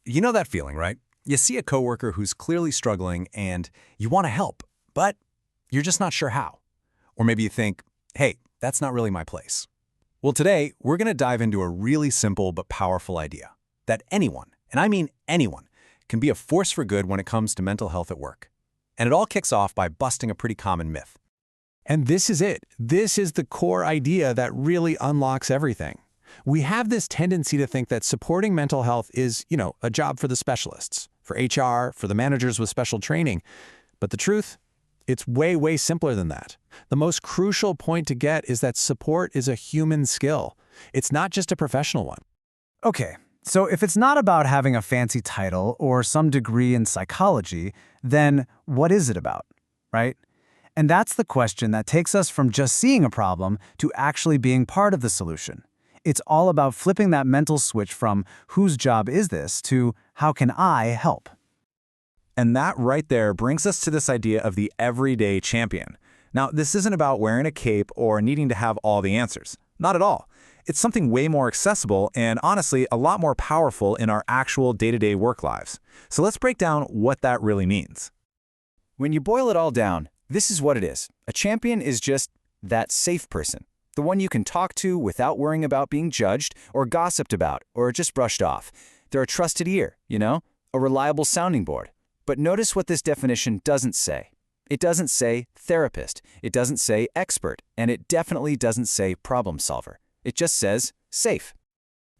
You know that feeling, right? You see a coworker who's clearly struggling and you want to help, but you're just not sure how. Or maybe you think, hey, that's not really my place. Well, today, we're going to dive into a really simple but powerful idea that anyone, and I mean anyone, can be a force for good when it comes to mental health at work. And it all kicks off by busting a pretty common myth. And this is it. This is the core idea that really unlocks everything. We have this tendency to think that supporting mental health is, a job for the specialists, for HR, for the managers with special training. But the truth? It's way, way simpler than that. The most crucial point to get is that support is a human skill. It's not just a professional one. Okay, so if it's not about having a fancy title or some degree in psychology, then what is it about, right? And that's the question that takes us from just seeing a problem to actually being part of the solution. It's all about flipping that mental switch from whose job is this to how can I help? And that right there brings us to this idea of the everyday champion. Now, this isn't about wearing a cape or needing to have all the answers. Not at all. It's something way more accessible and honestly a lot more powerful in our actual day-to-day work lives. So let's break down what that really means. When you boil it all down, this is what it is. A champion is just that safe person. The one you can talk to without worrying about being judged or gossiped about or just brushed off. They're a trusted ear, a reliable sounding board. But notice what this definition doesn't say. It doesn't say therapist, it doesn't say expert, and it definitely doesn't say problem solver. It just says safe.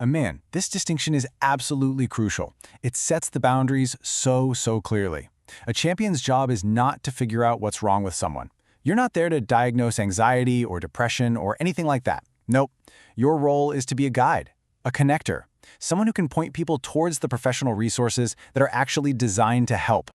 And man, this distinction is absolutely crucial. It sets the boundaries so clearly. A champion's job is not to figure out what's wrong with someone. You're not there to diagnose anxiety or depression or anything like that. Nope. Your role is to be a guide, a connector, someone who can point people towards the professional resources that are actually designed to help.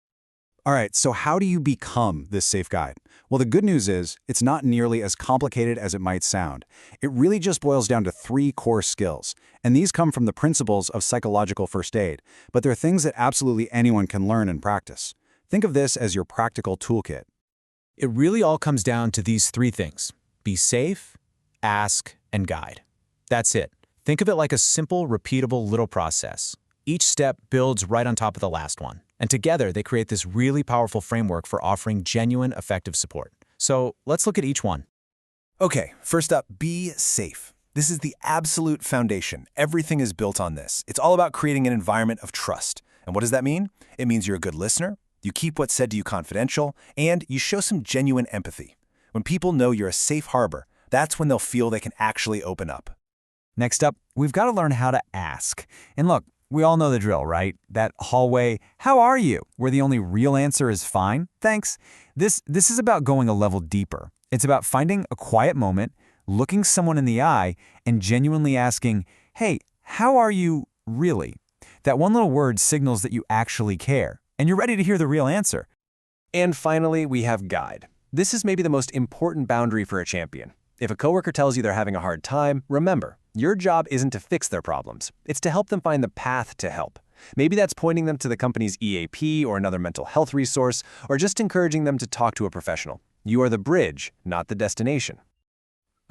All right, so how do you become this safe guide? Well, the good news is it's not nearly as complicated as it might sound. It really just boils down to 3 core skills, and these come from the principles of psychological first aid, but they're things that absolutely anyone can learn and practice. Think of this as your practical toolkit. It really all comes down to these 3 things: be safe, ask, and guide. That's it. Think of it like a simple, repeatable little process. Each step builds right on top of the last one. And together, they create this really powerful framework for offering genuine, effective support. So let's look at each one. Okay, first up, be safe. This is the absolute foundation. Everything is built on this. It's all about creating an environment of trust. And what does that mean? It means you're a good listener, you keep what's said to you confidential, and you show some genuine empathy. When people know you're a safe harbor, that's when they'll feel they can actually open up. Next up, we've got to learn how to ask. And look, we all know the drill, right? That hallway, "How are you?" where the only real answer is "Fine, thanks." This is about going a level deeper. It's about finding a quiet moment, looking someone in the eye, and genuinely asking, "Hey, how are you really?" That one little word signals that you actually care, and you're ready to hear the real answer. And finally, we have guide. This is maybe the most important boundary for a champion. If a coworker tells you they're having a hard time, remember, your job isn't to fix their problems. It's to help them find the path to help. Maybe that's pointing them to the company's EAP or another mental health resource, or just encouraging them to talk to a professional. You are the bridge, not the destination.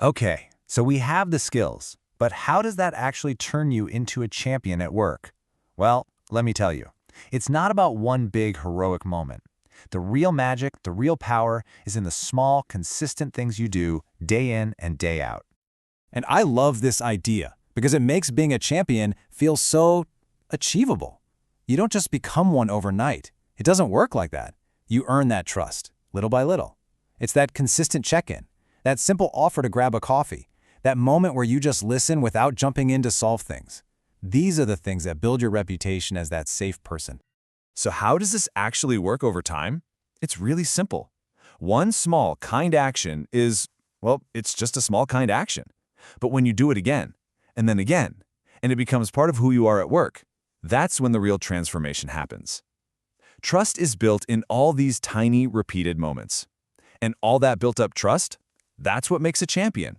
Okay, so we have the skills, but how does that actually turn you into a champion at work? Well, let me tell you, it's not about one big heroic moment. The real magic, the real power is in the small, consistent things you do day in and day out. And I love this idea because it makes being a champion feel so achievable. You don't just become one overnight. It doesn't work like that. You earn that trust, little by little. It's that consistent check-in, that simple offer to grab a coffee, that moment where you just listen without jumping in to solve things. These are the things that build your reputation as that safe person. So how does this actually work over time? It's really simple. One small, kind action is, well, it's just a small, kind action. But when you do it again, and then again, and it becomes part of who you are at work, that's when the real transformation happens. Trust is built in all these tiny, repeated moments. And all that built-up trust, that's what makes a champion.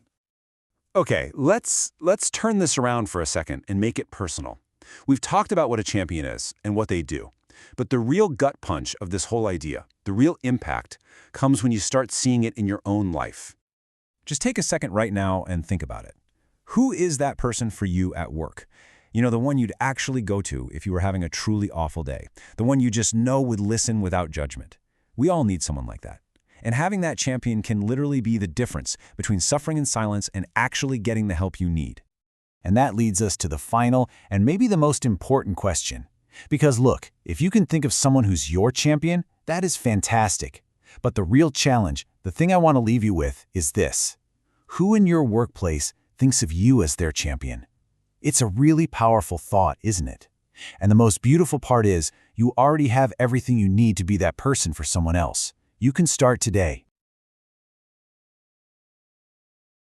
Okay, let's turn this around for a second and make it personal. We've talked about what a champion is and what they do. But the real gut punch of this whole idea, the real impact, comes when you start seeing it in your own life. Just take a second right now and think about it. Who is that person for you at work? You know, the one you'd actually go to if you were having a truly awful day. The one you just know would listen without judgment. We all need someone like that. And having that champion can literally be the difference between suffering in silence and actually getting the help you need. And that leads us to the final and maybe the most important question. Because look, if you can think of someone who's your champion, that is fantastic. But the real challenge, the thing I want to leave you with, is this. Who in your workplace thinks of you as their champion? It's a really powerful thought, isn't it? And the most beautiful part is, you already have everything you need to be that person for someone else. You can start today.